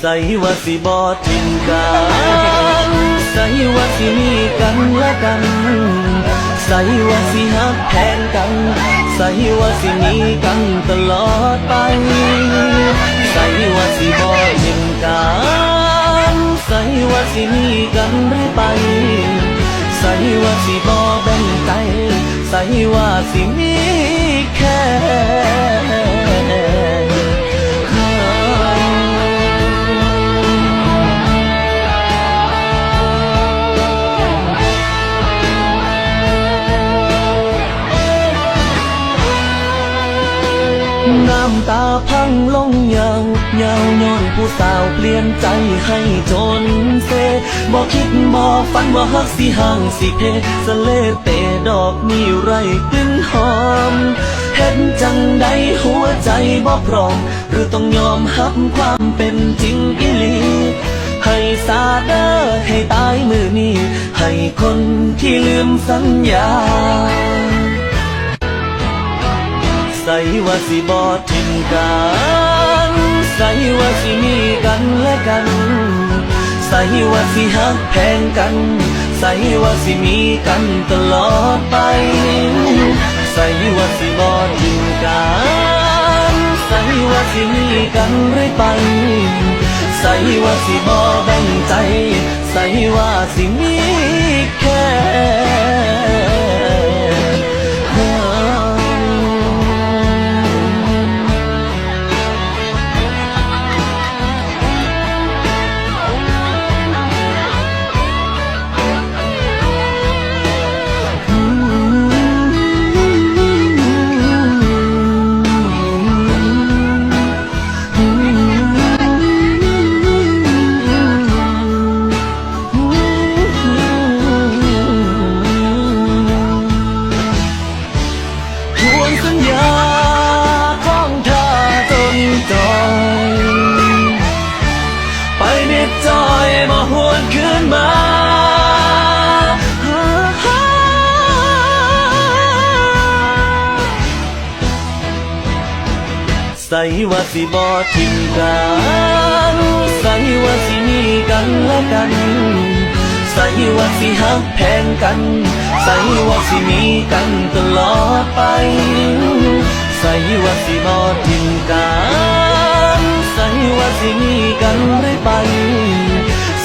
ใส่ว่าสิบ่ทิ้งกันใส่ว่าสิมีกันและกันใส่ว่าสิฮักแทนกันใส่ว่าสิมีกันตลอดไปใส่ว่าสิบ่ทิ้งกันใส่ว่าสิมีกันเรื่อยไปใส่ว่าสิบ่แบ่งใจใส่ว่าสิมีแค่น้ำตาพังลงยาวยาวย้อนผู้สาวเปลี่ยนใจให้จนเซบอกคิดบอกฝันว่าฮักสิห่างสิเพสะเลเตดอกมีไรกลิ่นหอมเห็นจังใดหัวใจบ่พร้อมหรือต้องยอมหับความเป็นจริงอีหลีให้สาเด้อให้ตายมือนี้ให้คนที่ลืมสัญญาใส่ว่าสิบ่ทิ้งกันใส่ว่าสิมีกันและกันใส่ว่าสิฮักแพงกันใส่ว่าสิมีกันตลอดไปใส่ว่าสิบ่ทิ้งกันใส่ว่าสิมีกันเรื่อยไปใส่ว่าสิบ่แบ่งใจใส่ว่าสิมีแค่สัญญาของเธอจนจอยไปนิดจอยมาหวนคืนมาใส่ว่าสิบ่ทิ้งกันใส่ว่าสิมีกันและกันใส่ว่าสิฮักแพงกันใส่ว่าสิมีกันตลอดไปใส่ว่าสิบ่ทิ้งกันใส่ว่าสิมีกันเรื่อยไป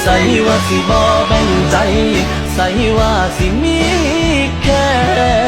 ใส่ว่าสิบ่แบ่งใจใส่ว่าสิมีแค่